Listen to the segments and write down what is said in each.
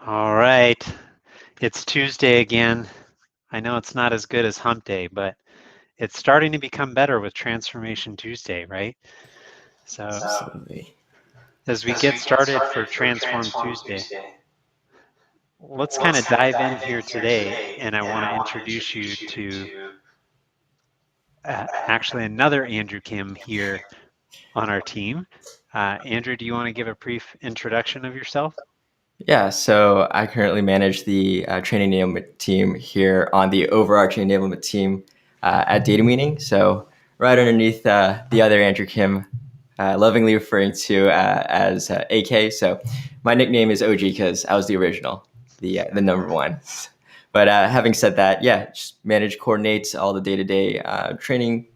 All right, it's Tuesday again. I know it's not as good as Hump Day, but it's starting to become better with Transformation Tuesday, right? So Absolutely. as we get started for Transform Tuesday, let's kind of dive in here today, and I want to introduce you to actually another Andrew Kim here on our team. Andrew, do you want to give a brief introduction of yourself? Yeah, so I currently manage the training enablement team here on the overarching enablement team at Data Meaning. So right underneath the other Andrew Kim, lovingly referring to as AK. So my nickname is OG because I was the original, the number one. But having said that, yeah, just manage, coordinates all the day-to-day training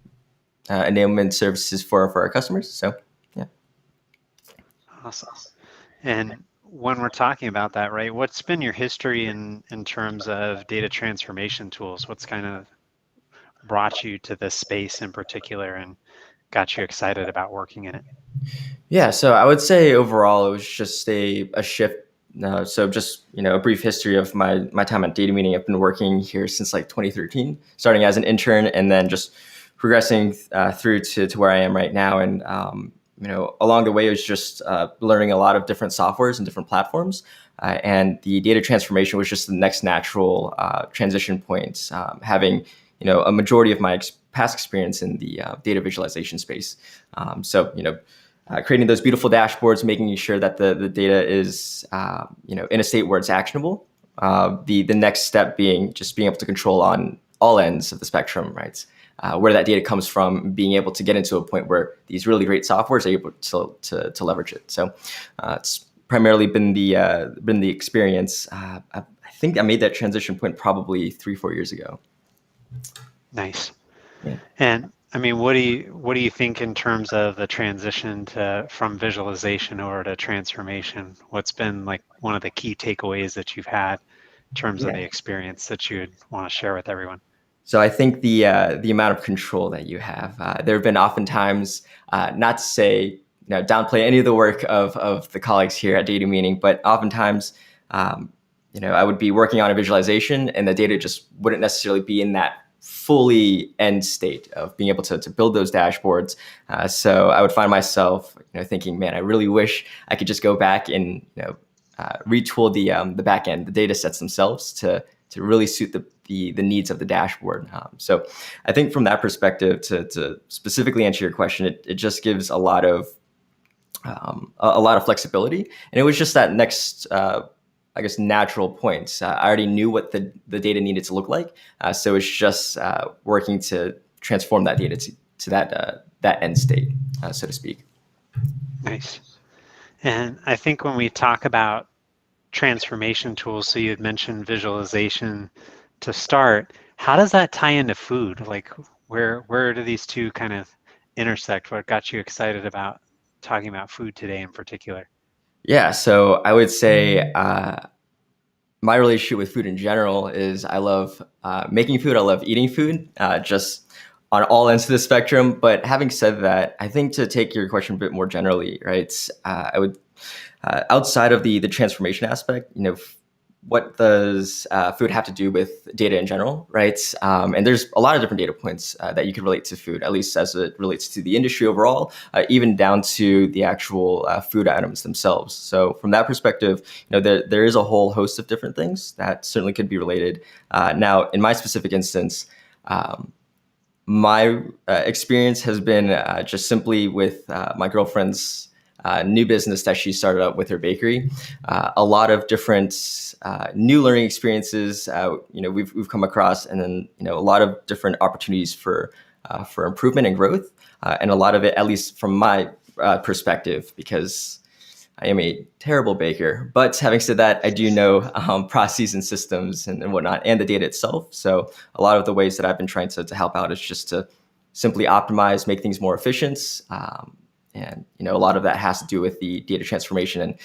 enablement services for our customers. So yeah. Awesome. And when we're talking about that, right, what's been your history in terms of data transformation tools? What's kind of brought you to this space in particular and got you excited about working in it? Yeah, so I would say overall it was just a shift. So just a brief history of my time at Data Meeting. I've been working here since like 2013, starting as an intern and then just progressing through to where I am right now. And along the way, it was just learning a lot of different softwares and different platforms. And the data transformation was just the next natural transition point. Having a majority of my past experience in the data visualization space. Creating those beautiful dashboards, making sure that the data is in a state where it's actionable. The next step being just being able to control on all ends of the spectrum, right? Where that data comes from, being able to get into a point where these really great softwares are able to leverage it. So it's primarily been the experience. I think I made that transition point probably 3-4 years ago. Nice. Yeah. And I mean, what do you think in terms of the transition to from visualization over to transformation? What's been like one of the key takeaways that you've had in terms of Yeah. the experience that you'd want to share with everyone? So I think the amount of control that you have. There have been oftentimes, not to say downplay any of the work of the colleagues here at Data Meaning, but oftentimes, I would be working on a visualization and the data just wouldn't necessarily be in that fully end state of being able to build those dashboards. So I would find myself thinking, man, I really wish I could just go back and retool the back end, the data sets themselves to really suit the needs of the dashboard. So I think from that perspective, to specifically answer your question, it just gives a lot of flexibility, and it was just that next. I guess natural point. I already knew what the data needed to look like, so it's just working to transform that data to that end state, so to speak. Nice. And I think when we talk about transformation tools, so you had mentioned visualization to start, how does that tie into food? Like where do these two kind of intersect? What got you excited about talking about food today in particular? Yeah, so I would say my relationship with food in general is I love making food. I love eating food, just on all ends of the spectrum. But having said that, I think to take your question a bit more generally, right? I would outside of the transformation aspect, what does food have to do with data in general, right? And there's a lot of different data points that you can relate to food, at least as it relates to the industry overall, even down to the actual food items themselves. So from that perspective, there is a whole host of different things that certainly could be related. Now, in my specific instance, my experience has been just simply with my girlfriend's new business that she started up with her bakery. A lot of different new learning experiences, we've come across, and then a lot of different opportunities for improvement and growth, and a lot of it, at least from my perspective, because I am a terrible baker. But having said that, I do know processes and systems and whatnot, and the data itself. So a lot of the ways that I've been trying to help out is just to simply optimize, make things more efficient. And a lot of that has to do with the data transformation. And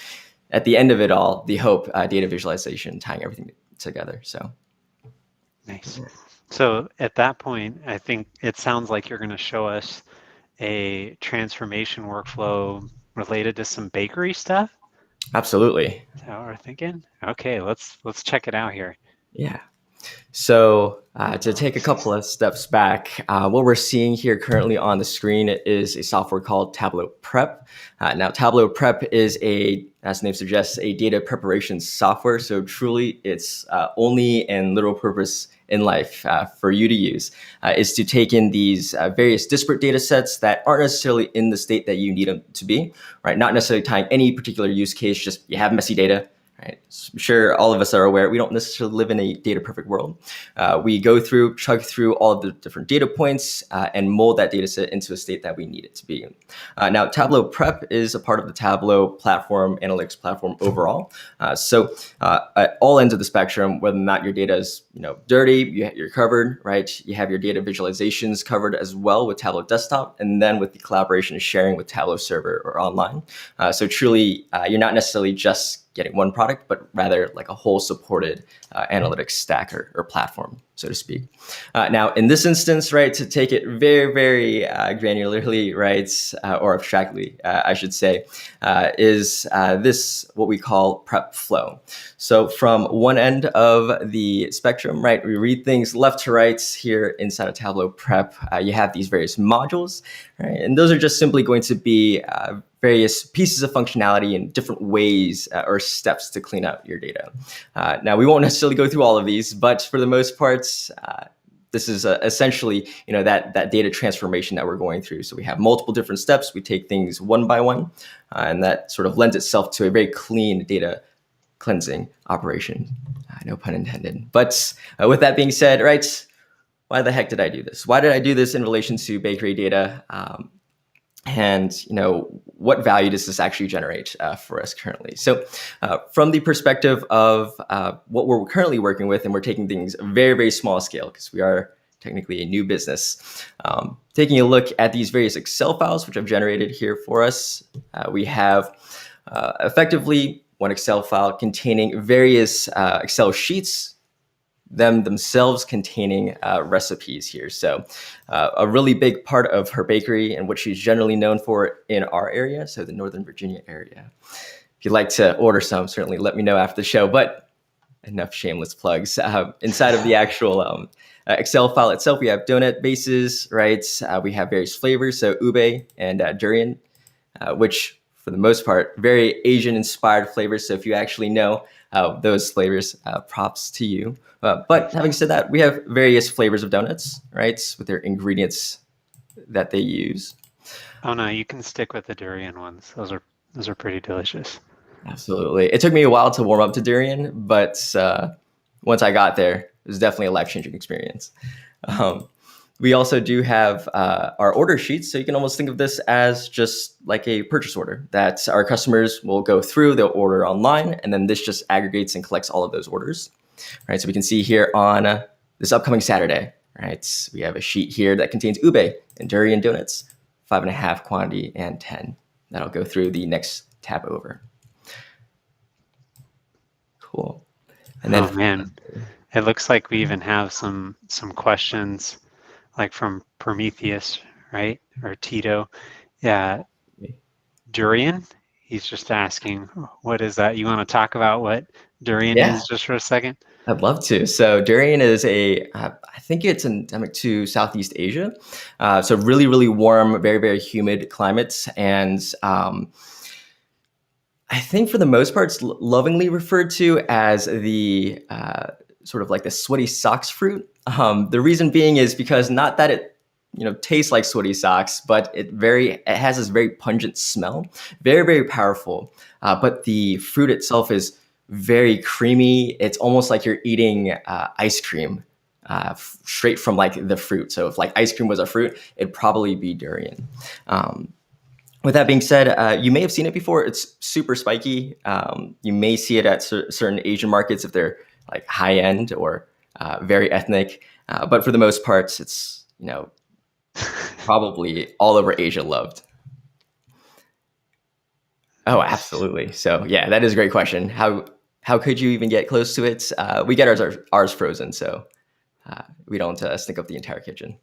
at the end of it all, the hope, data visualization, tying everything together. So Nice. So at that point, I think it sounds like you're going to show us a transformation workflow related to some bakery stuff. Absolutely. Is that what we're thinking? Okay, let's check it out here. Yeah. So, to take a couple of steps back, what we're seeing here currently on the screen is a software called Tableau Prep. Now, Tableau Prep is as the name suggests, a data preparation software. So, truly, its only and literal purpose in life for you to use is to take in these various disparate data sets that aren't necessarily in the state that you need them to be, right? Not necessarily tying any particular use case, just you have messy data. Right. I'm sure all of us are aware we don't necessarily live in a data perfect world. We go through, chug through all of the different data points and mold that data set into a state that we need it to be in. Now, Tableau Prep is a part of the Tableau platform, analytics platform overall. So at all ends of the spectrum, whether or not your data is dirty, you're covered, right? You have your data visualizations covered as well with Tableau Desktop, and then with the collaboration and sharing with Tableau Server or online. So truly, you're not necessarily just getting one product, but rather like a whole supported analytics stack or platform, so to speak. Now, in this instance, right, to take it very, very granularly, right, or abstractly, I should say, is this what we call prep flow. So from one end of the spectrum, right, we read things left to right here inside of Tableau Prep. You have these various modules, right, and those are just simply going to be various pieces of functionality and different ways or steps to clean out your data. Now, we won't necessarily go through all of these, but for the most part, this is essentially that data transformation that we're going through. So we have multiple different steps. We take things one by one, and that sort of lends itself to a very clean data cleansing operation. No pun intended. But with that being said, right, why the heck did I do this? Why did I do this in relation to bakery data? And what value does this actually generate for us currently? So from the perspective of what we're currently working with, and we're taking things very, very small scale because we are technically a new business, taking a look at these various Excel files, which I've generated here for us. We have effectively one Excel file containing various Excel sheets, themselves containing recipes here. So a really big part of her bakery and what she's generally known for in our area, so the Northern Virginia area. If you'd like to order some, certainly let me know after the show, but enough shameless plugs. Inside of the actual Excel file itself, we have donut bases, right? We have various flavors, so ube and durian, which for the most part, very Asian inspired flavors. So if you actually know those flavors, props to you. But having said that, we have various flavors of donuts, right, with their ingredients that they use. Oh no, you can stick with the durian ones. Those are pretty delicious. Absolutely. It took me a while to warm up to durian, but once I got there, it was definitely a life-changing experience. We also do have our order sheets. So you can almost think of this as just like a purchase order that our customers will go through, they'll order online, and then this just aggregates and collects all of those orders. Right, so we can see here on this upcoming Saturday, right, we have a sheet here that contains ube and durian donuts, 5.5 quantity and 10. That'll go through the next tab over. Cool. And then, oh man, it looks like we even have some questions like from Prometheus, right, or Tito. Yeah, durian. He's just asking, what is that? You want to talk about what durian is just for a second? I'd love to. So durian is I think it's endemic to Southeast Asia. So really, really warm, very, very humid climates. And I think for the most part, it's lovingly referred to as the sort of like the sweaty socks fruit. The reason being is because not that it tastes like sweaty socks, but it has this very pungent smell, very, very powerful. But the fruit itself is very creamy. It's almost like you're eating ice cream straight from like the fruit. So if like ice cream was a fruit, it'd probably be durian. With that being said, you may have seen it before. It's super spiky. You may see it at certain Asian markets if they're like high end or very ethnic. But for the most part, it's probably all over Asia loved. Oh, absolutely. So yeah, that is a great question. How could you even get close to it? We get ours frozen, so we don't stink up the entire kitchen.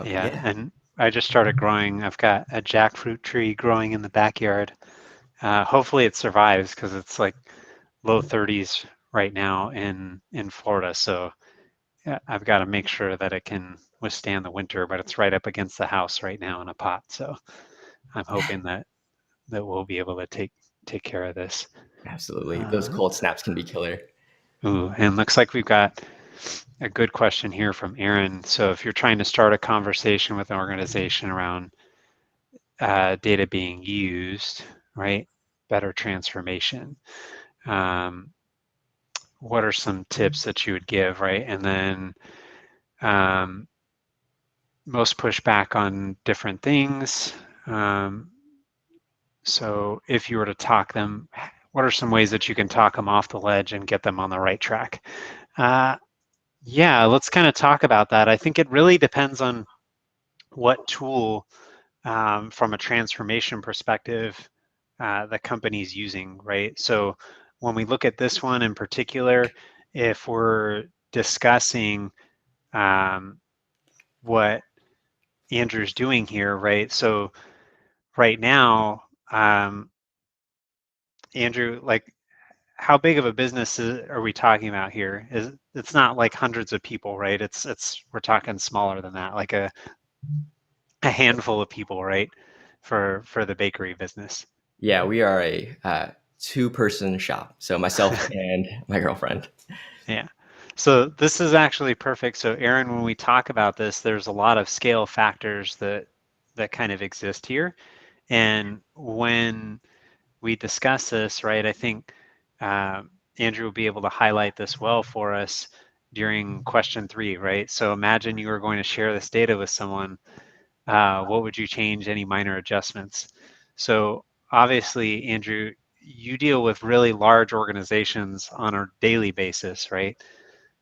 Yeah, and I just started growing. I've got a jackfruit tree growing in the backyard, Hopefully it survives because it's like low 30s right now in Florida. So yeah, I've got to make sure that it can withstand the winter, but it's right up against the house right now in a pot. So I'm hoping that we'll be able to take care of this. Absolutely. Those Uh, cold snaps can be killer. ooh, and looks like we've got a good question here from Aaron. So if you're trying to start a conversation with an organization around data being used, right, better transformation, um, what are some tips that you would give, right? And then um, most pushback on different things. Um, so if you were to talk them, what are some ways that you can talk them off the ledge and get them on the right track? Uh, yeah, let's kind of talk about that. I think it really depends on what tool from a transformation perspective the company's using, right? So when we look at this one in particular, if we're discussing what Andrew's doing here, right? So right now, Andrew, like how big of a business are we talking about here? It's not like hundreds of people, right? It's we're talking smaller than that, like a handful of people, right? For the bakery business. Yeah, we are a two-person shop. So myself and my girlfriend. Yeah. So this is actually perfect. So Aaron, when we talk about this, there's a lot of scale factors that kind of exist here. And when we discuss this, right, I think Andrew will be able to highlight this well for us during question 3, right? So imagine you were going to share this data with someone. What would you change? Any minor adjustments? So obviously, Andrew, you deal with really large organizations on a daily basis, right?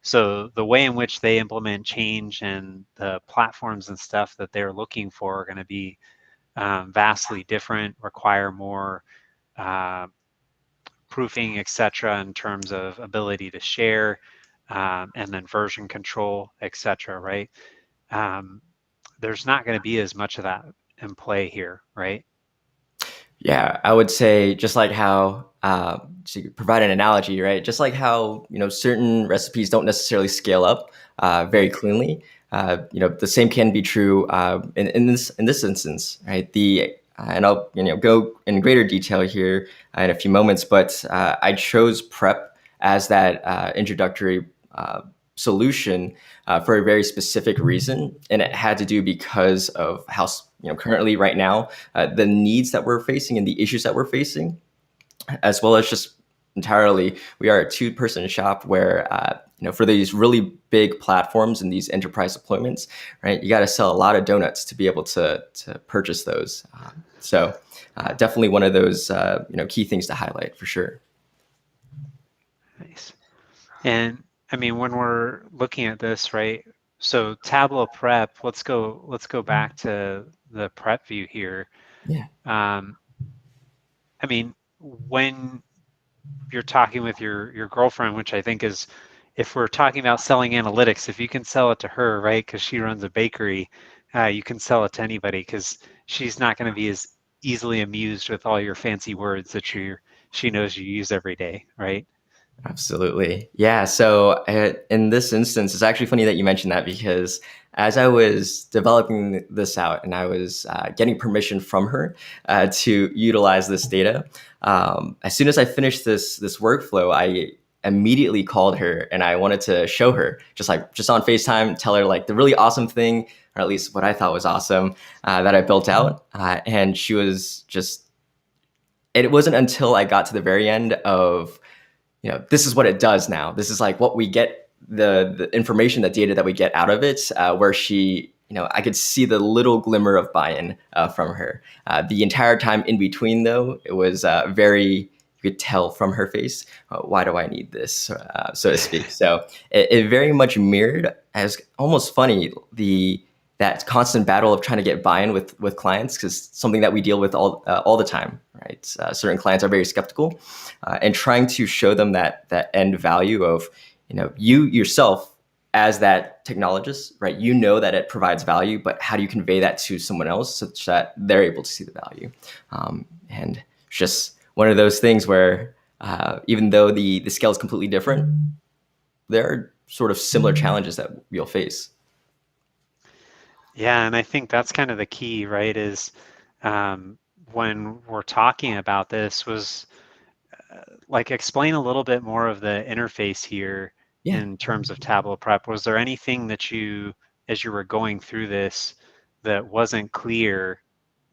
So the way in which they implement change and the platforms and stuff that they're looking for are going to be vastly different, require more uh, proofing, et cetera, in terms of ability to share and then version control, et cetera, right? Um, there's not going to be as much of that in play here, right? Yeah, I would say just like how to provide an analogy, right? Just like how certain recipes don't necessarily scale up very cleanly. The same can be true in this instance, right? And I'll go in greater detail here in a few moments, but I chose prep as that introductory solution for a very specific reason, and it had to do because of how currently right now the needs that we're facing and the issues that we're facing, as well as just entirely we are a two-person shop where for these really big platforms and these enterprise deployments, right, you got to sell a lot of donuts to be able to purchase those. So definitely one of those key things to highlight for sure. Nice. And I mean, when we're looking at this, right? So Tableau Prep, let's go back to the prep view here. Yeah. Um, I mean, when you're talking with your girlfriend, which I think is, if we're talking about selling analytics, if you can sell it to her, right? Because she runs a bakery, you can sell it to anybody because she's not going to be as easily amused with all your fancy words that she knows you use every day, right? Absolutely. Yeah. So in this instance, it's actually funny that you mentioned that because as I was developing this out and I was getting permission from her to utilize this data, as soon as I finished this workflow, I immediately called her and I wanted to show her just on FaceTime, tell her like the really awesome thing, or at least what I thought was awesome that I built out. And she was just, it wasn't until I got to the very end of this is what it does now. This is like what we get, the information, the data that we get out of it, where she, I could see the little glimmer of buy-in from her. The entire time in between, though, it was you could tell from her face, why do I need this, so to speak. So it very much mirrored, as almost funny, that constant battle of trying to get buy-in with clients, because something that we deal with all the time, right? Certain clients are very skeptical, and trying to show them that end value of you yourself as that technologist, right? You know that it provides value, but how do you convey that to someone else such that they're able to see the value? And just one of those things where even though the scale is completely different, there are sort of similar challenges that you'll face. Yeah, and I think that's kind of the key, right? Is um, when we're talking about this was like explain a little bit more of the interface here Yeah. in terms of Tableau Prep. Was there anything that you, as you were going through this, that wasn't clear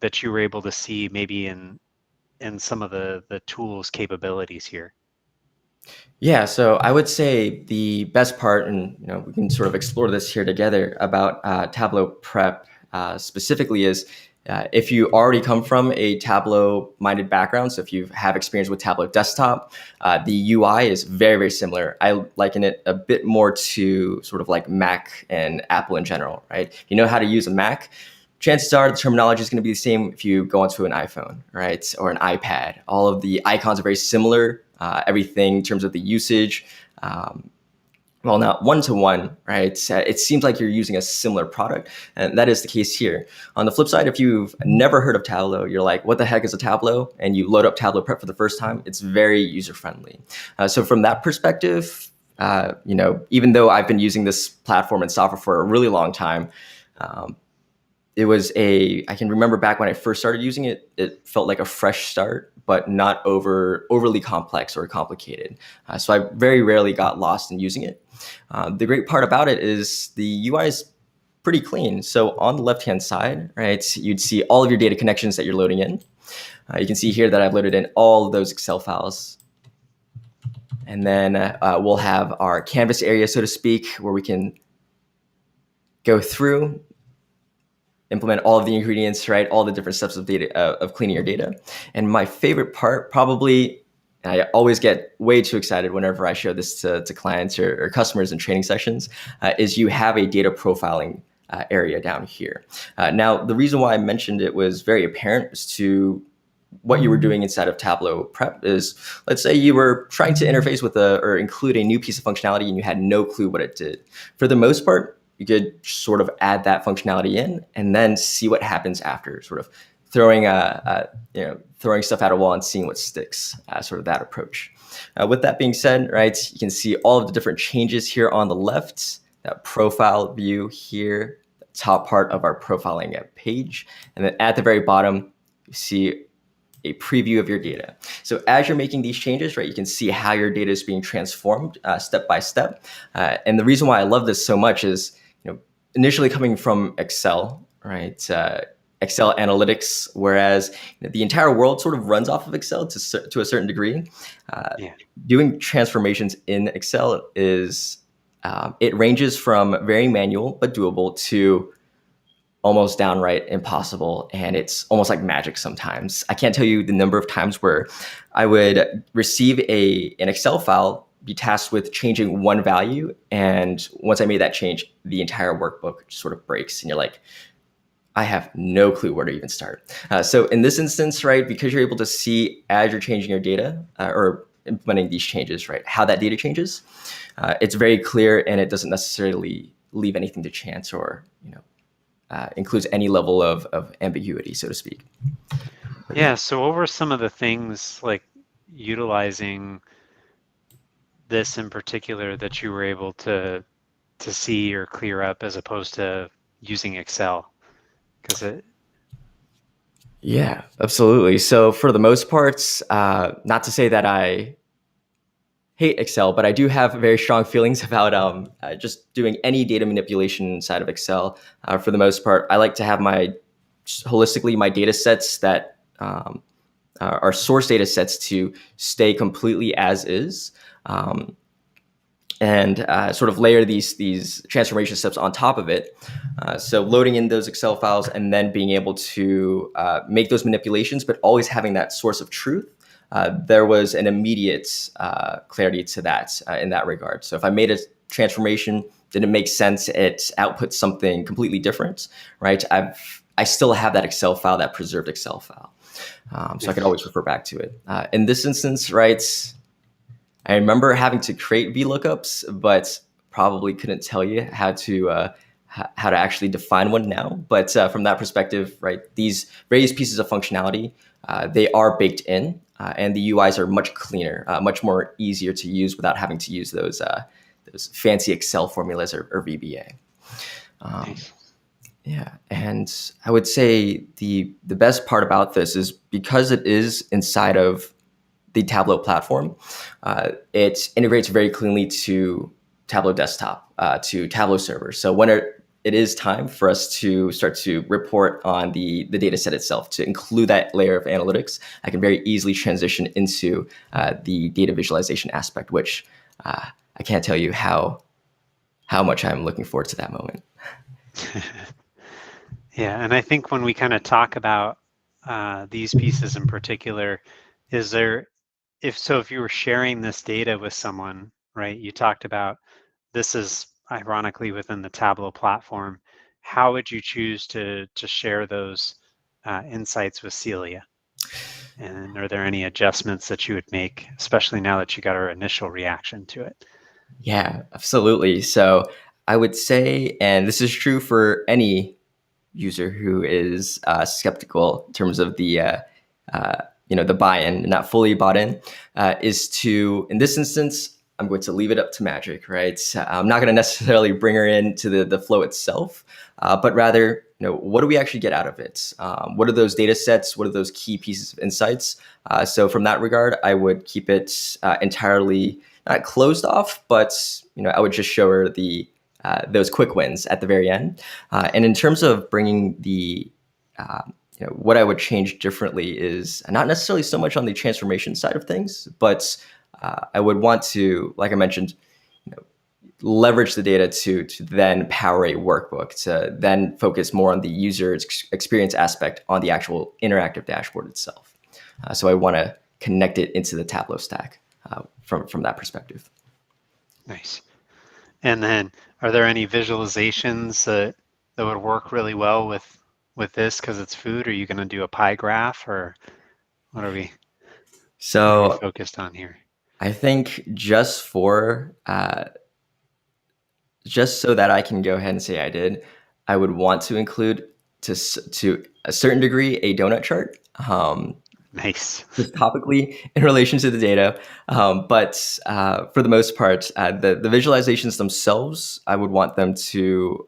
that you were able to see maybe in some of the tools capabilities here? Yeah, so I would say the best part, and we can sort of explore this here together about Tableau Prep specifically, is if you already come from a Tableau-minded background, so if you have experience with Tableau Desktop, the UI is very, very similar. I liken it a bit more to sort of like Mac and Apple in general, right? If you know how to use a Mac, chances are the terminology is going to be the same if you go onto an iPhone, right, or an iPad. All of the icons are very similar. Everything in terms of the usage, well, not one-to-one, right? It seems like you're using a similar product, and that is the case here. On the flip side, if you've never heard of Tableau, you're like, what the heck is a Tableau? And you load up Tableau Prep for the first time, it's very user-friendly. So from that perspective, even though I've been using this platform and software for a really long time, it was I can remember back when I first started using it, it felt like a fresh start, but not overly complex or complicated. So I very rarely got lost in using it. The great part about it is the UI is pretty clean. So on the left-hand side, right, you'd see all of your data connections that you're loading in. You can see here that I've loaded in all of those Excel files. And then we'll have our canvas area, so to speak, where we can go through, implement all of the ingredients, right? All the different steps of data of cleaning your data. And my favorite part, probably, and I always get way too excited whenever I show this to clients or customers in training sessions, is you have a data profiling area down here. Now, the reason why I mentioned it was very apparent as to what you were doing inside of Tableau Prep is, let's say you were trying to interface with or include a new piece of functionality and you had no clue what it did. For the most part, you could sort of add that functionality in and then see what happens after, sort of throwing stuff at a wall and seeing what sticks, sort of that approach. With that being said, right, you can see all of the different changes here on the left, that profile view here, the top part of our profiling page. And then at the very bottom, you see a preview of your data. So as you're making these changes, right, you can see how your data is being transformed step by step. And the reason why I love this so much is, initially coming from Excel, right? Excel analytics, whereas the entire world sort of runs off of Excel to a certain degree. Doing transformations in Excel is, it ranges from very manual but doable to almost downright impossible. And it's almost like magic sometimes. I can't tell you the number of times where I would receive an Excel file, be tasked with changing one value. And once I made that change, the entire workbook sort of breaks. And you're like, I have no clue where to even start. So in this instance, right, because you're able to see as you're changing your data or implementing these changes, right, how that data changes, it's very clear and it doesn't necessarily leave anything to chance or, includes any level of ambiguity, so to speak. Yeah, so what were some of the things like utilizing this in particular that you were able to see or clear up as opposed to using Excel? Yeah, absolutely. So for the most part, not to say that I hate Excel, but I do have very strong feelings about just doing any data manipulation inside of Excel. For the most part, I like to have my data sets that our source data sets to stay completely as is, and sort of layer these transformation steps on top of it. So loading in those Excel files and then being able to make those manipulations, but always having that source of truth. There was an immediate clarity to that in that regard. So if I made a transformation, didn't make sense, it outputs something completely different, right? I still have that Excel file, that preserved Excel file. So I can always refer back to it. In this instance, right, I remember having to create VLOOKUPs, but probably couldn't tell you how to actually define one now. But from that perspective, right, these various pieces of functionality, they are baked in. and the UIs are much cleaner, much more easier to use without having to use those fancy Excel formulas or VBA. Nice. Yeah, and I would say the best part about this is because it is inside of the Tableau platform, it integrates very cleanly to Tableau desktop, to Tableau server. So when it is time for us to start to report on the data set itself, to include that layer of analytics, I can very easily transition into the data visualization aspect, which I can't tell you how much I'm looking forward to that moment. Yeah, and I think when we kind of talk about these pieces in particular, is there, if you were sharing this data with someone, right? You talked about this is ironically within the Tableau platform. How would you choose to share those insights with Celia? And are there any adjustments that you would make, especially now that you got our initial reaction to it? Yeah, absolutely. So I would say, and this is true for any user who is skeptical in terms of uh, the buy-in, not fully bought in, is to, in this instance, I'm going to leave it up to magic, right? I'm not going to necessarily bring her into the flow itself, but rather, what do we actually get out of it? What are those data sets? What are those key pieces of insights? So from that regard, I would keep it entirely not closed off, but I would just show her those quick wins at the very end. And in terms of bringing what I would change differently is not necessarily so much on the transformation side of things, but I would want to, like I mentioned, leverage the data to then power a workbook, to then focus more on the user experience aspect on the actual interactive dashboard itself. So I want to connect it into the Tableau stack from that perspective. Nice. And then, are there any visualizations that would work really well with this because it's food? Are you going to do a pie graph, or what are we So focused on here? I think just so that I can go ahead and say I did, I would want to include to a certain degree a donut chart. Nice. Just topically in relation to the data. But for the most part, the visualizations themselves, I would want them to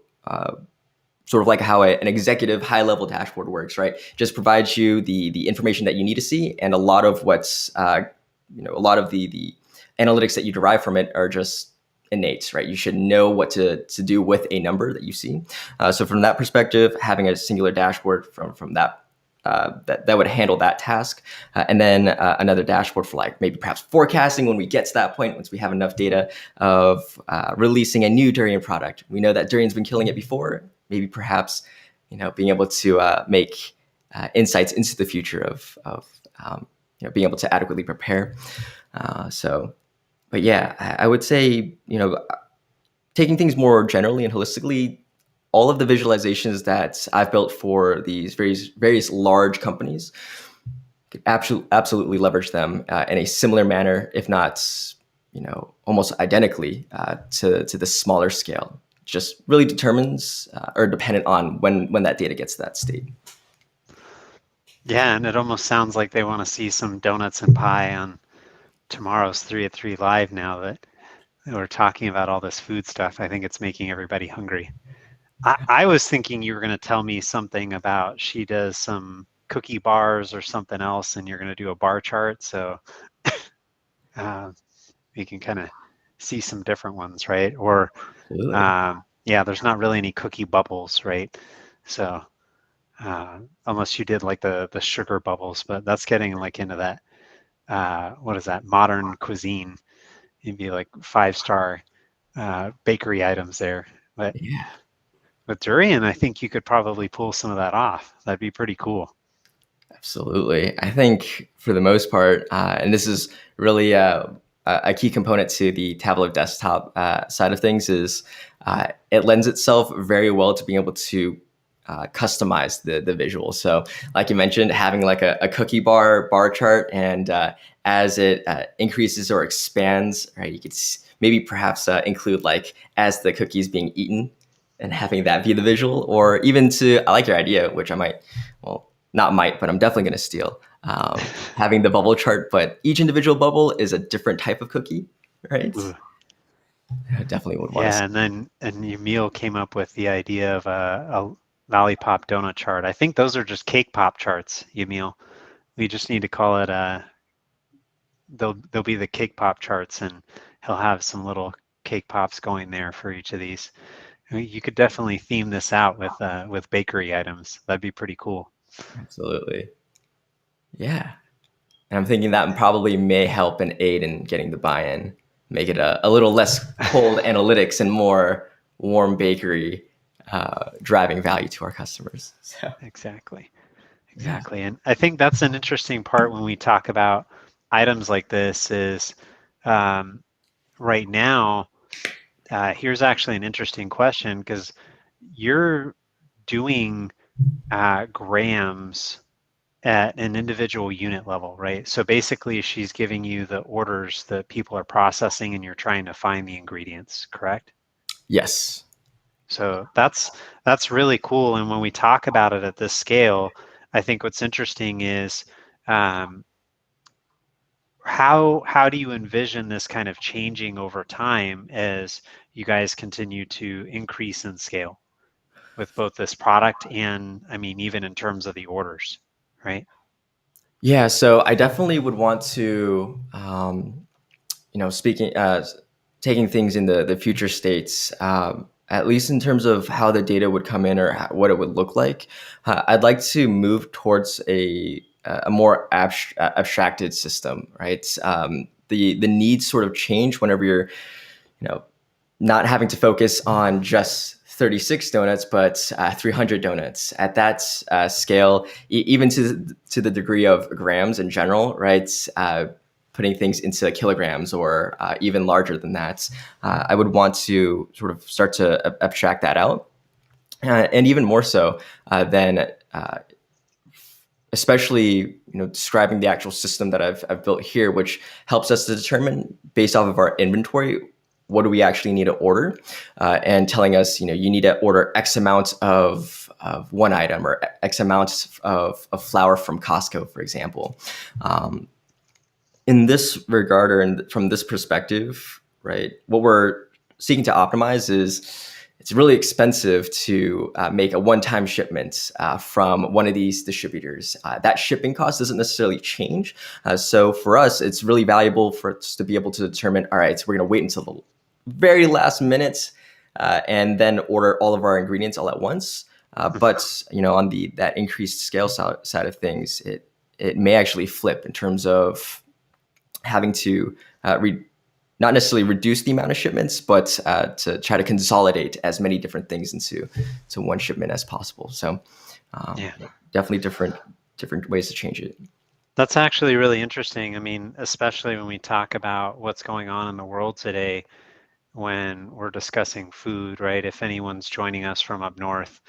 sort of like how an executive high-level dashboard works, right? Just provides you the information that you need to see, and a lot of what's a lot of the analytics that you derive from it are just innate, right? You should know what to do with a number that you see. So from that perspective, having a singular dashboard from that that would handle that task. And then another dashboard for like maybe perhaps forecasting when we get to that point, once we have enough data of releasing a new durian product. We know that durian's been killing it before. Maybe perhaps, being able to make insights into the future of being able to adequately prepare. But yeah, I would say, taking things more generally and holistically, all of the visualizations that I've built for these various large companies, could absolutely leverage them in a similar manner, if not, almost identically to the smaller scale. Just really determines or dependent on when that data gets to that state. Yeah, and it almost sounds like they want to see some donuts and pie on tomorrow's 3 at 3 Live now that we're talking about all this food stuff. I think it's making everybody hungry. I was thinking you were going to tell me something about she does some cookie bars or something else, and you're going to do a bar chart, so we can kind of see some different ones, right? Or yeah, there's not really any cookie bubbles, right? So unless you did like the sugar bubbles, but that's getting like into that what is that, modern cuisine. You'd be like 5-star bakery items there, but Yeah. with durian, I think you could probably pull some of that off. That'd be pretty cool. Absolutely. I think for the most part, and this is really a key component to the Tableau desktop side of things, is it lends itself very well to being able to customize the visual. So like you mentioned, having like a cookie bar chart, and as it increases or expands, right, you could maybe perhaps include like as the cookie is being eaten and having that be the visual, or even I like your idea, which I might, well, not might, but I'm definitely going to steal. having the bubble chart, but each individual bubble is a different type of cookie, right? Ooh. I definitely would want to Yeah, see. and Emil came up with the idea of a lollipop donut chart. I think those are just cake pop charts, Emil. We just need to call it they'll be the cake pop charts, and he'll have some little cake pops going there for each of these. You could definitely theme this out with bakery items. That'd be pretty cool. Absolutely. Yeah. And I'm thinking that probably may help and aid in getting the buy-in, make it a little less cold analytics and more warm bakery, driving value to our customers. So, Exactly. yeah. Exactly. And I think that's an interesting part when we talk about items like this is um, right now, here's actually an interesting question because you're doing grams at an individual unit level, right? So basically, she's giving you the orders that people are processing and you're trying to find the ingredients, correct? Yes. So that's really cool. And when we talk about it at this scale, I think what's interesting is um, how do you envision this kind of changing over time as you guys continue to increase in scale with both this product and, I mean, even in terms of the orders, right? Yeah. So I definitely would want to, speaking, taking things in the future states, at least in terms of how the data would come in or what it would look like. I'd like to move towards a more abstracted system, right? The needs sort of change whenever you're, you know, not having to focus on just 36 donuts, but 300 donuts at that scale, even to the degree of grams in general, right? Putting things into kilograms or even larger than that. I would want to sort of start to abstract that out. And even more so than especially describing the actual system that I've built here, which helps us to determine based off of our inventory what do we actually need to order, and telling us you need to order X amount of one item or X amount of flour from Costco, for example. In this regard, or from this perspective, right, what we're seeking to optimize is it's really expensive to make a one-time shipment from one of these distributors. That shipping cost doesn't necessarily change. So for us, it's really valuable for us to be able to determine, all right, so we're going to wait until the very last minute and then order all of our ingredients all at once. But on that increased scale side of things, it may actually flip in terms of having to not necessarily reduce the amount of shipments, but to try to consolidate as many different things into one shipment as possible. So Yeah. definitely different ways to change it. That's actually really interesting. I mean, especially when we talk about what's going on in the world today when we're discussing food, right? If anyone's joining us from up north,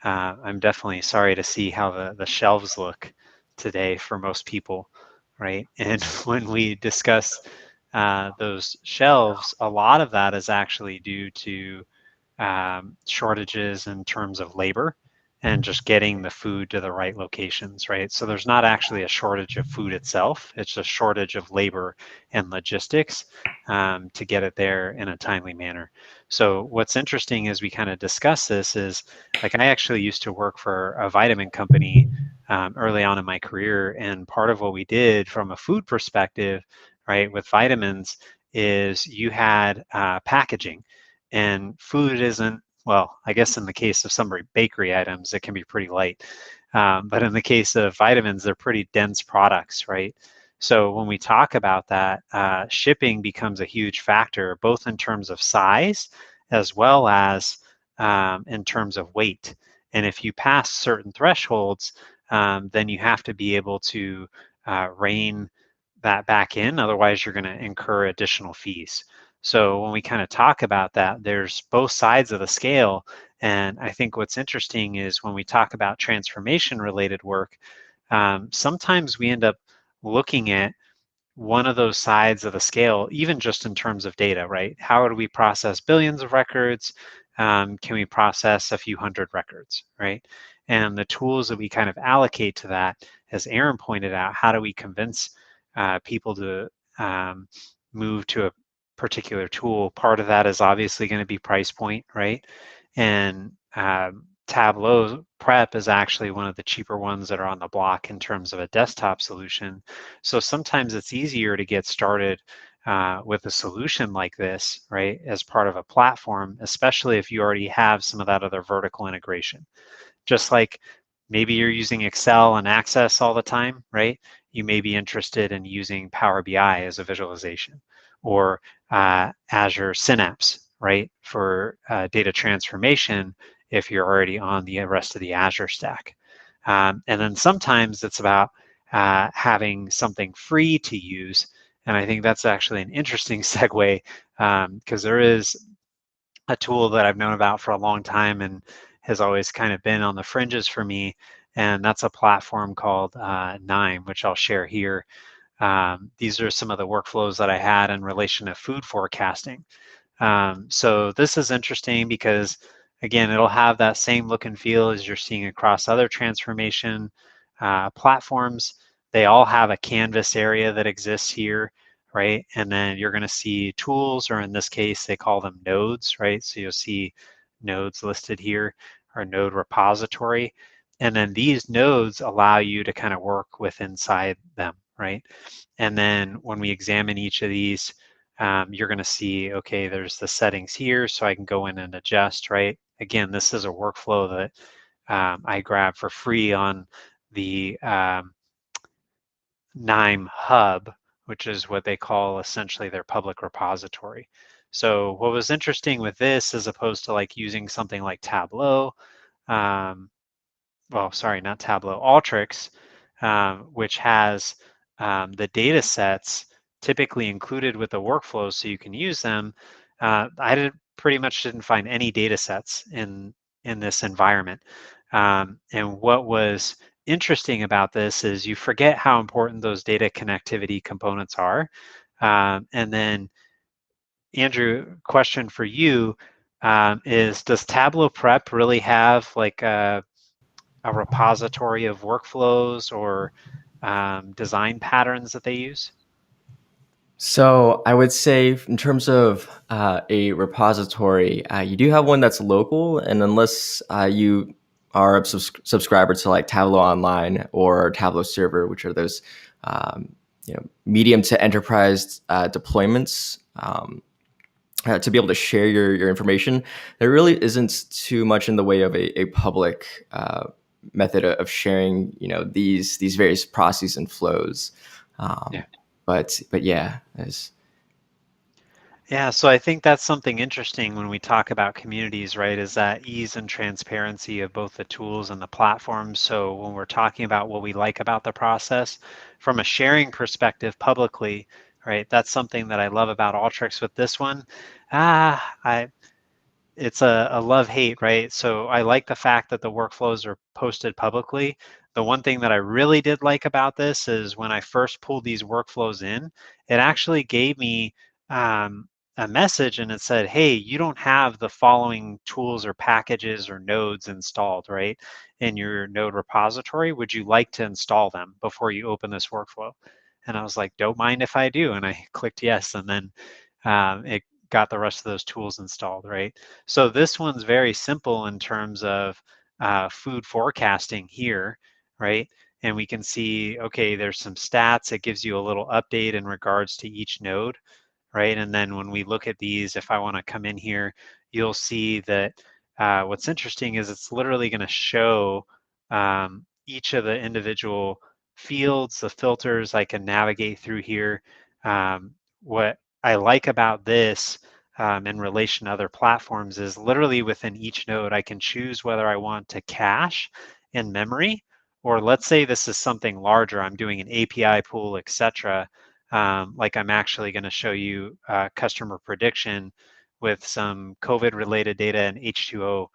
I'm definitely sorry to see how the shelves look today for most people, right? And when we discuss those shelves, a lot of that is actually due to shortages in terms of labor and just getting the food to the right locations, right? So there's not actually a shortage of food itself. It's a shortage of labor and logistics to get it there in a timely manner. So what's interesting as we kind of discuss this is, like, I actually used to work for a vitamin company early on in my career, and part of what we did from a food perspective, right, with vitamins is you had packaging, and food isn't, well, I guess in the case of some bakery items, it can be pretty light. But in the case of vitamins, they're pretty dense products, right? So when we talk about that, shipping becomes a huge factor, both in terms of size as well as in terms of weight. And if you pass certain thresholds, then you have to be able to rein that back in. Otherwise, you're going to incur additional fees. So when we kind of talk about that, there's both sides of the scale. And I think what's interesting is when we talk about transformation related work, sometimes we end up looking at one of those sides of the scale, even just in terms of data, right? How do we process billions of records? can we process a few hundred records, right? And the tools that we kind of allocate to that, as Aaron pointed out, how do we convince people to move to a particular tool? Part of that is obviously going to be price point, right? And Tableau Prep is actually one of the cheaper ones that are on the block in terms of a desktop solution. So sometimes it's easier to get started with a solution like this, right, as part of a platform, especially if you already have some of that other vertical integration. Just like maybe you're using Excel and Access all the time, right? You may be interested in using Power BI as a visualization, or Azure Synapse, right, for data transformation if you're already on the rest of the Azure stack. And then sometimes it's about having something free to use. And I think that's actually an interesting segue, because there is a tool that I've known about for a long time and has always kind of been on the fringes for me. And that's a platform called Nime, which I'll share here. These are some of the workflows that I had in relation to food forecasting. So this is interesting because, again, it'll have that same look and feel as you're seeing across other transformation platforms. They all have a canvas area that exists here, right? And then you're going to see tools, or in this case, they call them nodes, right? So you'll see nodes listed here, or node repository. And then these nodes allow you to kind of work with inside them, right? And then when we examine each of these, you're going to see, okay, there's the settings here, so I can go in and adjust, right? Again, this is a workflow that I grabbed for free on the Nime Hub, which is what they call essentially their public repository. So what was interesting with this, as opposed to like using something like Tableau, um, well, sorry, not Tableau, Alteryx, which has the data sets typically included with the workflows so you can use them. Pretty much didn't find any data sets in this environment. And what was interesting about this is you forget how important those data connectivity components are. And then, Andrew, question for you is, does Tableau Prep really have like a repository of workflows or design patterns that they use? So I would say, in terms of a repository, you do have one that's local, and unless you are a subscriber to like Tableau Online or Tableau Server, which are those medium to enterprise deployments, to be able to share your information, there really isn't too much in the way of a public method of sharing, these various processes and flows. Um, Yeah. but yeah, Yeah, so I think that's something interesting when we talk about communities, right? Is that ease and transparency of both the tools and the platforms. So when we're talking about what we like about the process, from a sharing perspective publicly, right? That's something that I love about Alteryx with this one. I it's a love-hate, right? So I like the fact that the workflows are posted publicly. The one thing that I really did like about this is when I first pulled these workflows in, it actually gave me a message, and it said, hey, you don't have the following tools or packages or nodes installed, right, in your node repository. Would you like to install them before you open this workflow? And I was like, don't mind if I do. And I clicked yes, and then it got the rest of those tools installed, right? So this one's very simple in terms of food forecasting here, right? And we can see, okay, there's some stats. It gives you a little update in regards to each node, right? And then when we look at these, if I want to come in here, you'll see that what's interesting is it's literally going to show each of the individual fields, the filters. I can navigate through here. What I like about this in relation to other platforms is literally within each node, I can choose whether I want to cache in memory, or let's say this is something larger, I'm doing an API pool, etc. Like I'm actually going to show you customer prediction with some COVID related data and H2O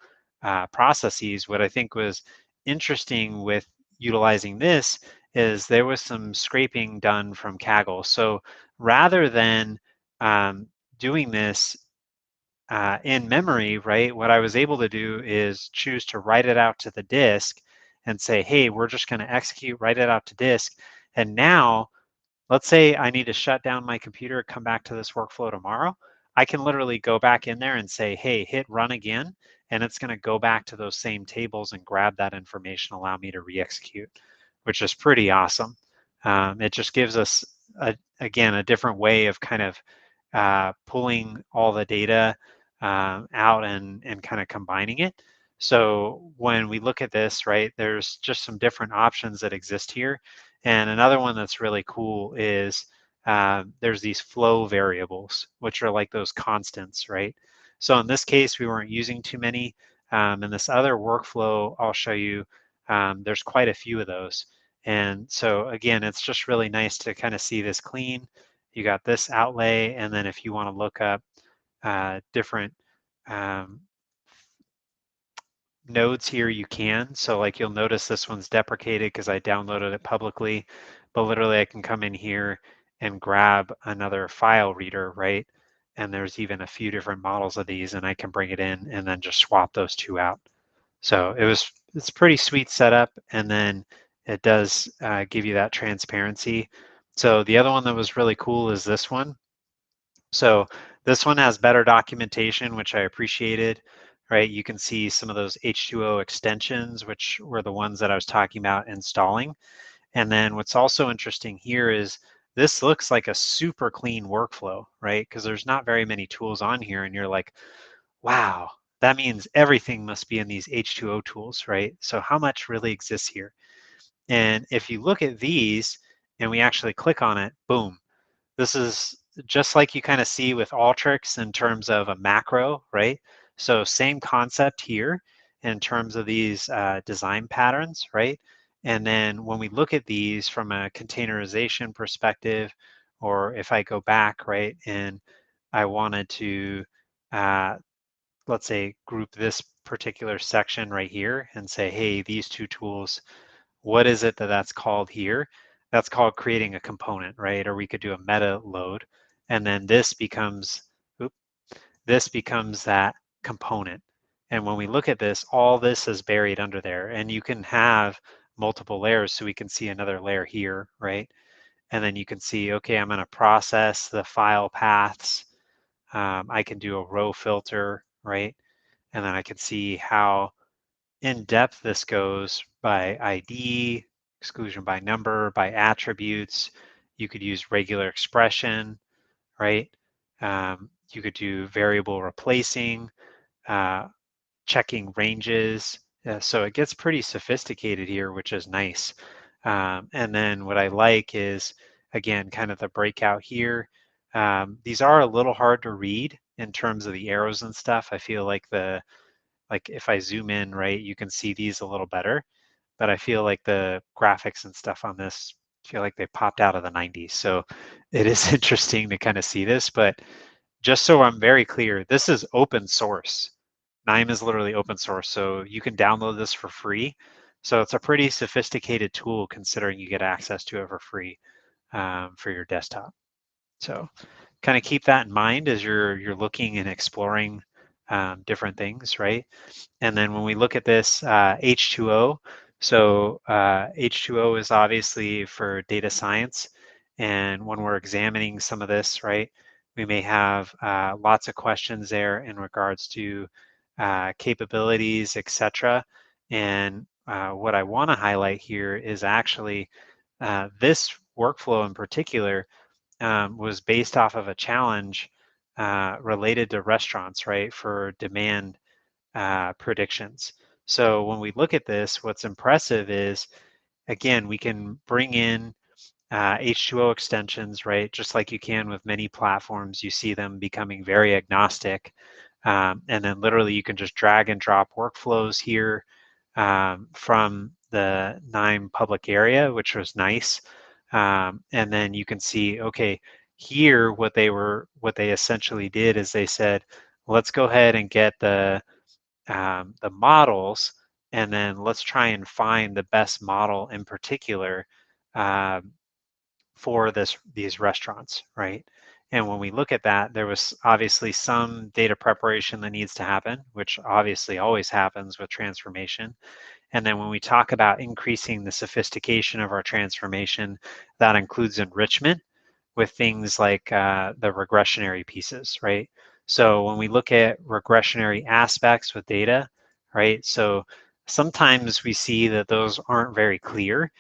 processes. What I think was interesting with utilizing this is there was some scraping done from Kaggle. So rather than doing this in memory, right, what I was able to do is choose to write it out to the disk and say, hey, we're just going to execute, write it out to disk. And now, let's say I need to shut down my computer, come back to this workflow tomorrow. I can literally go back in there and say, hey, hit run again, and it's going to go back to those same tables and grab that information, allow me to re-execute, which is pretty awesome. It just gives us, again, a different way of kind of pulling all the data out and kind of combining it. So when we look at this, right, there's just some different options that exist here. And another one that's really cool is there's these flow variables, which are like those constants, right? So in this case, we weren't using too many. In this other workflow, I'll show you, there's quite a few of those. And so again, it's just really nice to kind of see this clean. You got this outlay, and then if you want to look up different um, nodes here, you can. So like you'll notice this one's deprecated because I downloaded it publicly, but literally I can come in here and grab another file reader, right? And there's even a few different models of these, and I can bring it in and then just swap those two out. So it's pretty sweet setup, and then it does give you that transparency. So the other one that was really cool is this one. So this one has better documentation, which I appreciated, right? You can see some of those H2O extensions, which were the ones that I was talking about installing. And then what's also interesting here is this looks like a super clean workflow, right? Because there's not very many tools on here, and you're like, wow, that means everything must be in these H2O tools, right? So how much really exists here? And if you look at these and we actually click on it, boom, this is just like you kind of see with Alteryx in terms of a macro, right? So same concept here in terms of these design patterns, right? And then when we look at these from a containerization perspective, or if I go back, right, and I wanted to, let's say, group this particular section right here and say, hey, these two tools, what is it that that's called here? That's called creating a component, right? Or we could do a meta load, and then this becomes, this becomes that component. And when we look at this, all this is buried under there, and you can have multiple layers. So we can see another layer here, right? And then you can see, okay, I'm going to process the file paths. I can do a row filter, right? And then I can see how in depth this goes by ID, exclusion by number, by attributes. You could use regular expression, right? You could do variable replacing, uh, checking ranges. So it gets pretty sophisticated here, which is nice. And then what I like is, again, kind of the breakout here. These are a little hard to read in terms of the arrows and stuff. I feel like like if I zoom in, right, you can see these a little better, but I feel like the graphics and stuff on this feel like they popped out of the 90s. So it is interesting to kind of see this, but just so I'm very clear, this is open source. Nime is literally open source, so you can download this for free. So it's a pretty sophisticated tool considering you get access to it for free for your desktop. So kind of keep that in mind as you're looking and exploring different things, right? And then when we look at this H2O, so H2O is obviously for data science. And when we're examining some of this, right, we may have lots of questions there in regards to capabilities, etc. And what I want to highlight here is actually this workflow in particular was based off of a challenge related to restaurants, right, for demand predictions. So when we look at this, what's impressive is, again, we can bring in H2O extensions, right? Just like you can with many platforms, you see them becoming very agnostic. And then literally you can just drag and drop workflows here from the Nime public area, which was nice. And then you can see, okay, here what they essentially did is they said, let's go ahead and get the models, and then let's try and find the best model in particular uh, for these restaurants, right? And when we look at that, there was obviously some data preparation that needs to happen, which obviously always happens with transformation. And then when we talk about increasing the sophistication of our transformation, that includes enrichment with things like the regressionary pieces, right? So when we look at regressionary aspects with data, right? So sometimes we see that those aren't very clear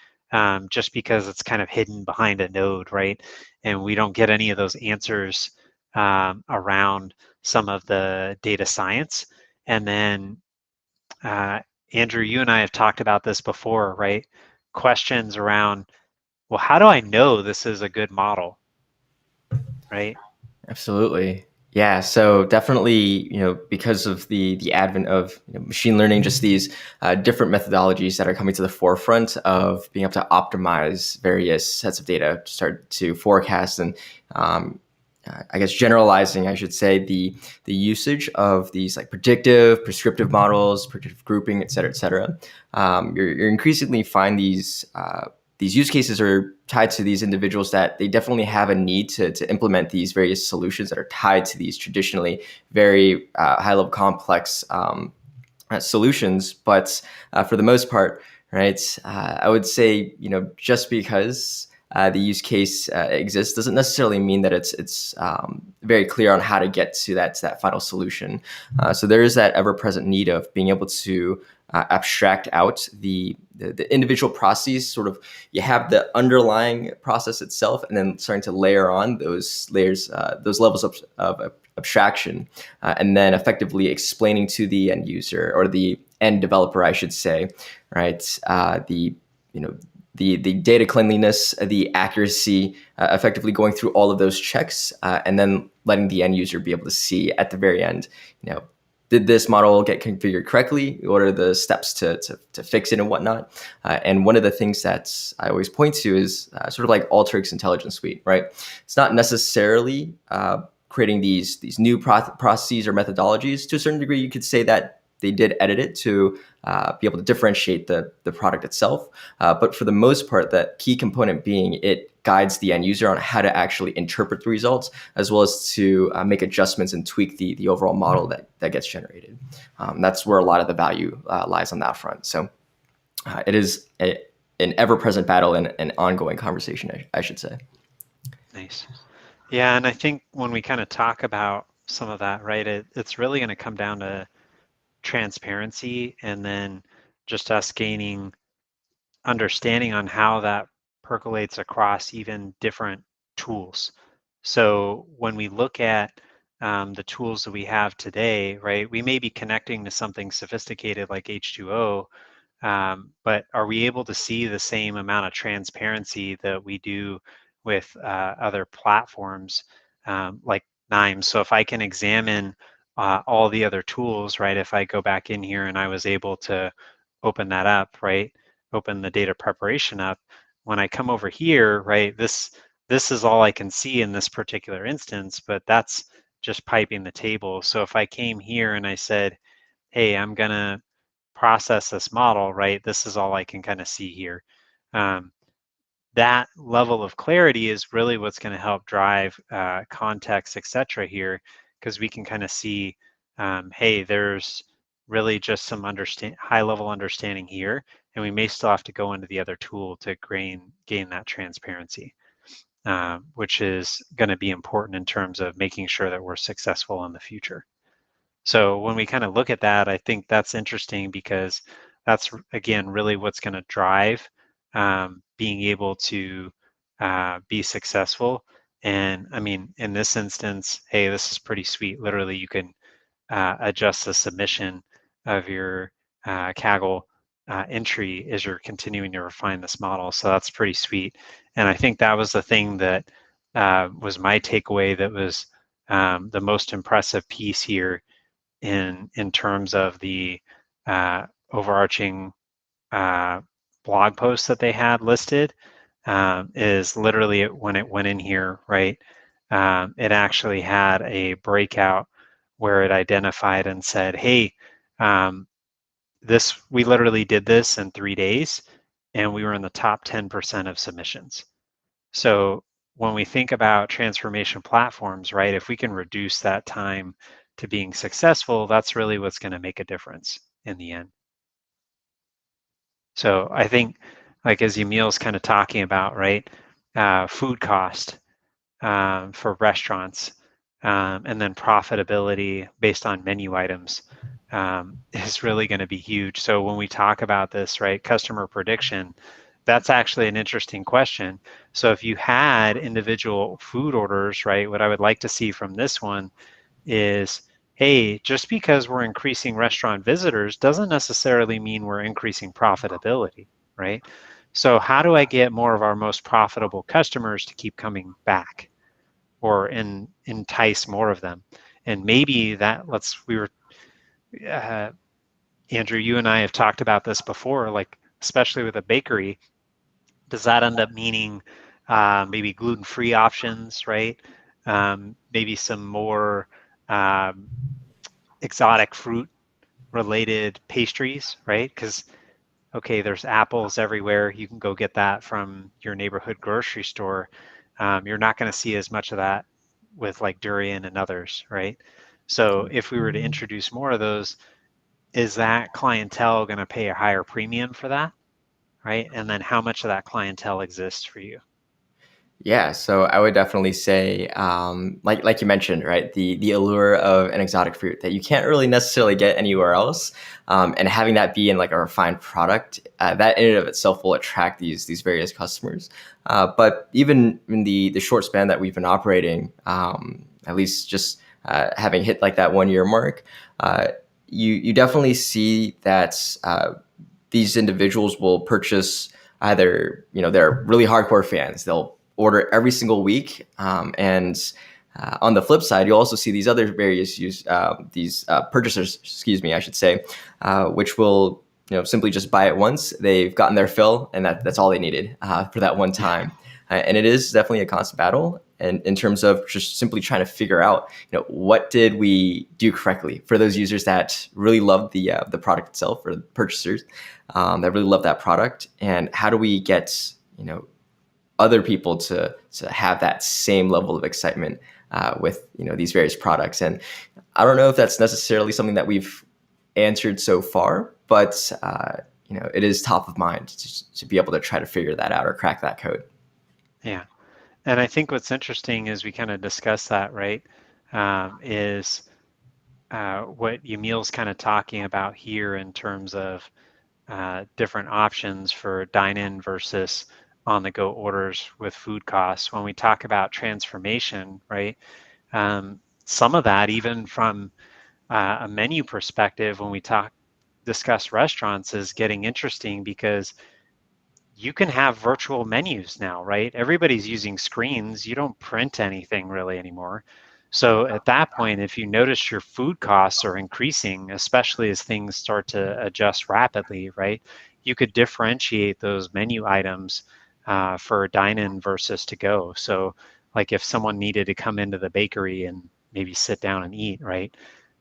just because it's kind of hidden behind a node, right? And we don't get any of those answers around some of the data science. And then uh, Andrew, you and I have talked about this before, right? Questions around, well, how do I know this is a good model, right? Absolutely. Yeah, so definitely, because of the advent of machine learning, just these different methodologies that are coming to the forefront of being able to optimize various sets of data, start to forecast and I guess generalizing, I should say, the usage of these like predictive, prescriptive models, predictive grouping, et cetera, et cetera. You're increasingly find these use cases are tied to these individuals that they definitely have a need to implement these various solutions that are tied to these traditionally very high level complex solutions. But for the most part, right, I would say, just because the use case exists doesn't necessarily mean that it's very clear on how to get to that final solution. So there is that ever present need of being able to abstract out the individual processes. Sort of, you have the underlying process itself, and then starting to layer on those layers, those levels of abstraction, and then effectively explaining to the end user or the end developer, I should say, right? The data cleanliness, the accuracy, effectively going through all of those checks, and then letting the end user be able to see at the very end, did this model get configured correctly? What are the steps to fix it and whatnot? And one of the things that I always point to is sort of like Alteryx Intelligence Suite, right? It's not necessarily creating these new processes or methodologies. To a certain degree, you could say that they did edit it to be able to differentiate the product itself. But for the most part, that key component being it guides the end user on how to actually interpret the results, as well as to make adjustments and tweak the overall model that gets generated. That's where a lot of the value lies on that front. So it is an ever-present battle and an ongoing conversation, I should say. Nice. Yeah, and I think when we kind of talk about some of that, right, it's really going to come down to transparency and then just us gaining understanding on how that percolates across even different tools. So when we look at the tools that we have today, right, we may be connecting to something sophisticated like H2O, but are we able to see the same amount of transparency that we do with other platforms like NIME? So if I can examine all the other tools, right, if I go back in here and I was able to open that up, right, open the data preparation up, when I come over here, right, this is all I can see in this particular instance, but that's just piping the table. So if I came here and I said, hey, I'm gonna process this model, right, this is all I can kind of see here. Um, that level of clarity is really what's going to help drive context, et cetera here, because we can kind of see, hey, there's really just some high level understanding here, and we may still have to go into the other tool to gain that transparency, which is going to be important in terms of making sure that we're successful in the future. So when we kind of look at that, I think that's interesting because that's, again, really what's going to drive being able to be successful. And I mean, in this instance, hey, this is pretty sweet. Literally, you can adjust the submission of your Kaggle entry as you're continuing to refine this model. So that's pretty sweet. And I think that was the thing that was my takeaway that was the most impressive piece here in terms of the overarching blog post that they had listed is literally when it went in here, right? It actually had a breakout where it identified and said, hey, we literally did this in 3 days and we were in the top 10% of submissions. So when we think about transformation platforms, right, if we can reduce that time to being successful, that's really what's going to make a difference in the end. So I think, like as Emil's kind of talking about, right, food cost for restaurants, and then profitability based on menu items is really going to be huge. So when we talk about this, right, customer prediction, that's actually an interesting question. So if you had individual food orders, right, what I would like to see from this one is, hey, just because we're increasing restaurant visitors doesn't necessarily mean we're increasing profitability, right? So how do I get more of our most profitable customers to keep coming back, or entice more of them? And maybe that uh, Andrew, you and I have talked about this before, like especially with a bakery, does that end up meaning maybe gluten-free options, right? Maybe some more um, exotic fruit related pastries, right? Because, okay, there's apples everywhere. You can go get that from your neighborhood grocery store. You're not going to see as much of that with like durian and others, right? So if we were to introduce more of those, is that clientele going to pay a higher premium for that, right? And then how much of that clientele exists for you? Yeah, so I would definitely say, like you mentioned, right, the allure of an exotic fruit that you can't really necessarily get anywhere else, and having that be in like a refined product, that in and of itself will attract these various customers. But even in the short span that we've been operating, at least just having hit like that 1 year mark, you definitely see that these individuals will purchase either, they're really hardcore fans. They'll order every single week. And on the flip side, you'll also see these other various purchasers, excuse me, I should say, which will simply just buy it once. They've gotten their fill, and that's all they needed for that one time. And it is definitely a constant battle, and in terms of just simply trying to figure out, what did we do correctly for those users that really love the product itself, or the purchasers that really love that product, and how do we get other people to have that same level of excitement with these various products. And I don't know if that's necessarily something that we've answered so far, but it is top of mind to be able to try to figure that out or crack that code. Yeah. And I think what's interesting is we kind of discussed that, right? Is what Emil's kind of talking about here in terms of different options for dine-in versus on-the-go orders with food costs. When we talk about transformation, right? Some of that, even from a menu perspective, when we discuss restaurants, is getting interesting because you can have virtual menus now, right? Everybody's using screens. You don't print anything really anymore. So at that point, if you notice your food costs are increasing, especially as things start to adjust rapidly, right? You could differentiate those menu items for dine-in versus to go. So like if someone needed to come into the bakery and maybe sit down and eat, right?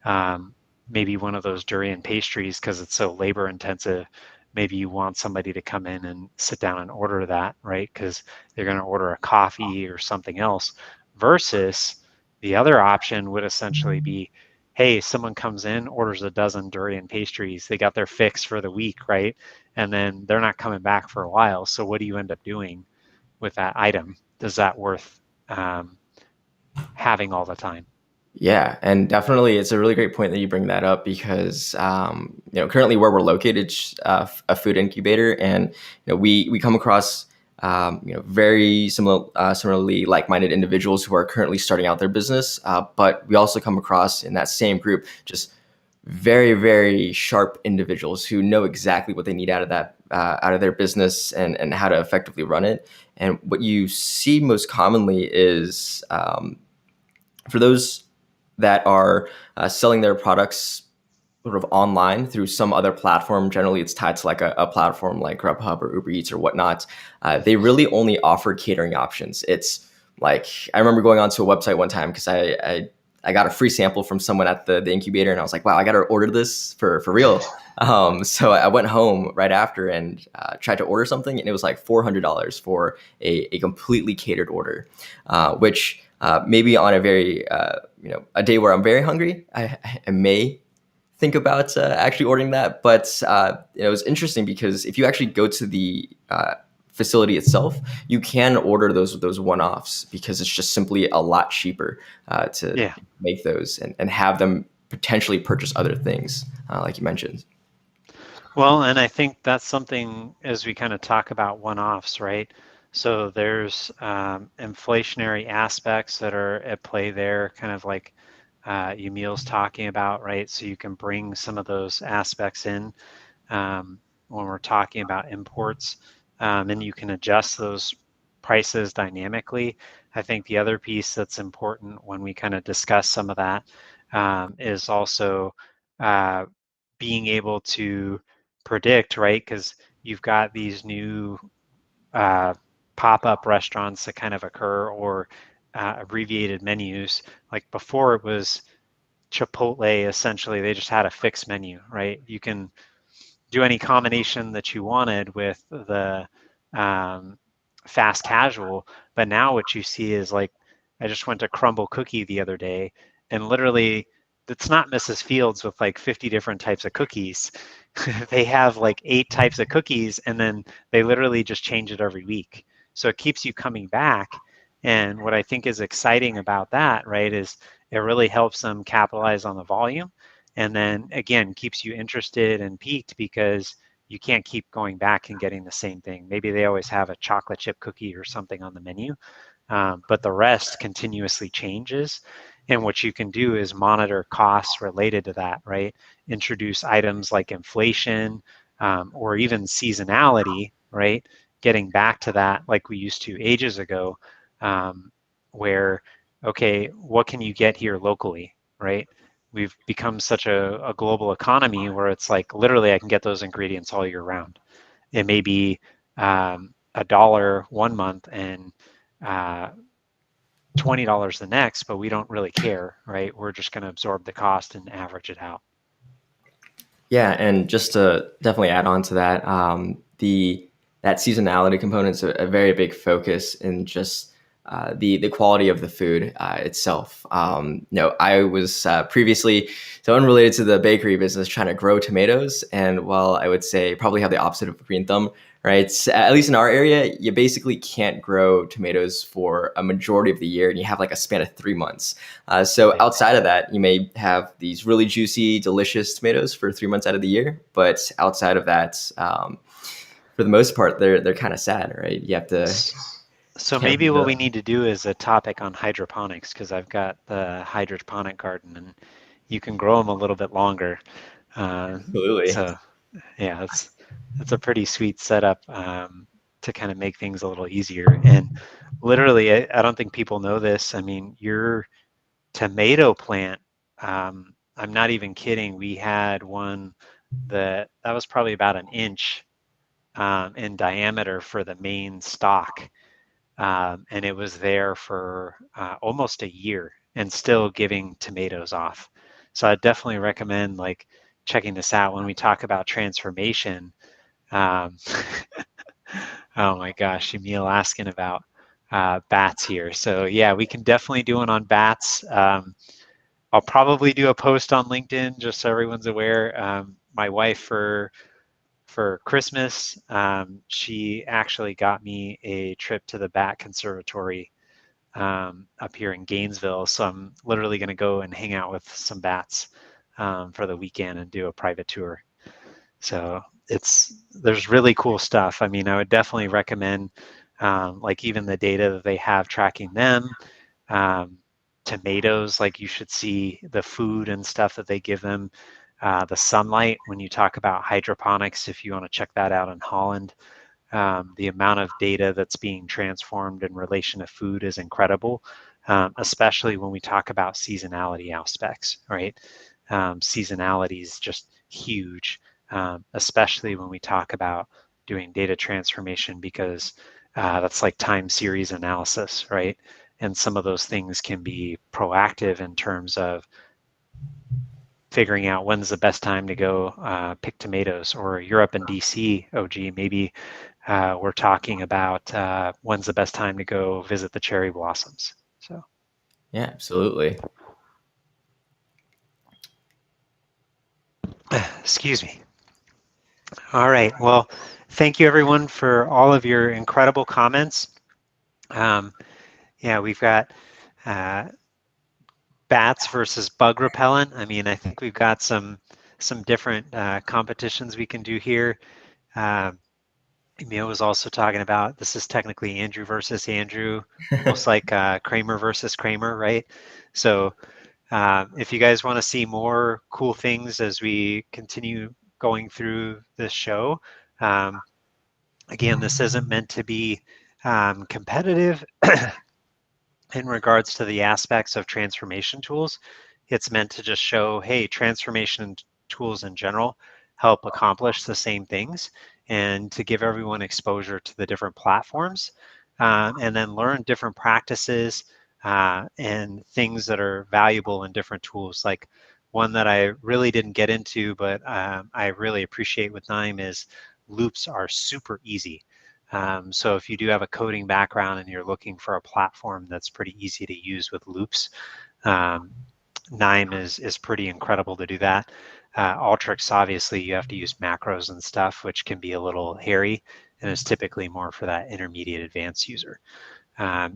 Um, Maybe one of those durian pastries, because it's so labor intensive, maybe you want somebody to come in and sit down and order that, right? Because they're going to order a coffee or something else. Versus the other option would essentially be, hey, someone comes in, orders a dozen durian pastries, they got their fix for the week, right? And then they're not coming back for a while. So what do you end up doing with that item? Does that worth having all the time? Yeah, and definitely, it's a really great point that you bring that up because currently where we're located, it's, a food incubator, and we come across very similarly like-minded individuals who are currently starting out their business, but we also come across in that same group just very, very sharp individuals who know exactly what they need out of their business, and how to effectively run it. And what you see most commonly is, for those that are selling their products sort of online through some other platform. Generally, it's tied to like a platform like Grubhub or Uber Eats or whatnot. They really only offer catering options. It's like, I remember going onto a website one time because I I got a free sample from someone at the incubator, and I was like, wow, I got to order this for real. So I went home right after and tried to order something, and it was like $400 for a completely catered order, which maybe on a very a day where I'm very hungry, I may think about actually ordering that. But it was interesting because if you actually go to the facility itself, you can order those one-offs because it's just simply a lot cheaper to Yeah. make those and have them potentially purchase other things, like you mentioned. Well, and I think that's something as we kind of talk about one-offs, right? So there's inflationary aspects that are at play there, kind of like Emil's talking about, right? So you can bring some of those aspects in when we're talking about imports, and you can adjust those prices dynamically. I think the other piece that's important when we kind of discuss some of that is also uh, being able to predict, right? Because you've got these new uh, pop-up restaurants that kind of occur or abbreviated menus. Like before it was Chipotle, essentially, they just had a fixed menu, right? You can do any combination that you wanted with the um, fast casual. But now what you see is like, I just went to Crumble Cookie the other day, and literally, it's not Mrs. Fields with like 50 different types of cookies. They have like 8 types of cookies, and then they literally just change it every week. So it keeps you coming back. And what I think is exciting about that, right, is it really helps them capitalize on the volume, and then again keeps you interested and piqued because you can't keep going back and getting the same thing. Maybe they always have a chocolate chip cookie or something on the menu, but the rest continuously changes. And what you can do is monitor costs related to that, right? Introduce items like inflation or even seasonality, right? Getting back to that like we used to ages ago, um, where, okay, what can you get here locally, right? We've become such a global economy where it's like literally I can get those ingredients all year round. It may be $1 one month and uh, $20 the next, but we don't really care, right? We're just going to absorb the cost and average it out. Yeah, and just to definitely add on to that, the that seasonality component is a very big focus in just the quality of the food itself. I was previously so unrelated to the bakery business, trying to grow tomatoes, and while I would say probably have the opposite of a green thumb, right? At least in our area, you basically can't grow tomatoes for a majority of the year, and you have like a span of 3 months. So Right. outside of that, you may have these really juicy, delicious tomatoes for 3 months out of the year. But outside of that, for the most part, they're kind of sad, right? You have to So can't maybe feed what the we need to do is a topic on hydroponics because I've got the hydroponic garden and you can grow them a little bit longer. Uh, absolutely. so yeah, it's a pretty sweet setup to kind of make things a little easier. And literally, I don't think people know this. I mean, your tomato plant, I'm not even kidding. We had one that was probably about an inch in diameter for the main stalk. And it was there for almost a year and still giving tomatoes off. So I definitely recommend like checking this out when we talk about transformation. Um, oh my gosh, Emil asking about bats here. So yeah, we can definitely do one on bats. I'll probably do a post on LinkedIn just so everyone's aware. My wife for Christmas, she actually got me a trip to the Bat Conservatory up here in Gainesville. So I'm literally going to go and hang out with some bats for the weekend and do a private tour. So there's really cool stuff. I mean, I would definitely recommend like even the data that they have tracking them. Um, Tomatoes, like you should see the food and stuff that they give them. The sunlight, when you talk about hydroponics, if you want to check that out in Holland, the amount of data that's being transformed in relation to food is incredible, especially when we talk about seasonality aspects, right? Seasonality is just huge, especially when we talk about doing data transformation because that's like time series analysis, right? and some of those things can be proactive in terms of figuring out when's the best time to go pick tomatoes. Or you're up in DC, OG, maybe we're talking about when's the best time to go visit the cherry blossoms. So Yeah, absolutely. excuse me. All right. Well, thank you everyone for all of your incredible comments. Yeah, we've got bats versus bug repellent. I mean, I think we've got some different competitions we can do here. Emil was also talking about this is technically Andrew versus Andrew, almost like Kramer versus Kramer, right? So if you guys want to see more cool things as we continue going through this show, again, this isn't meant to be competitive in regards to the aspects of transformation tools. It's meant to just show, hey, transformation tools in general help accomplish the same things, and to give everyone exposure to the different platforms, and then learn different practices and things that are valuable in different tools. Like one that I really didn't get into, but I really appreciate with Nime is loops are super easy. So if you do have a coding background and you're looking for a platform that's pretty easy to use with loops, Nime is pretty incredible to do that. Alteryx, obviously, you have to use macros and stuff, which can be a little hairy, and is typically more for that intermediate advanced user.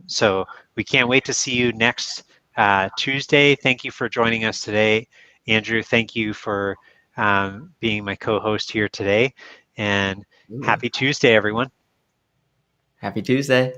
So we can't wait to see you next Tuesday. Thank you for joining us today. Andrew, thank you for being my co-host here today. And Absolutely. happy Tuesday, everyone. Happy Tuesday.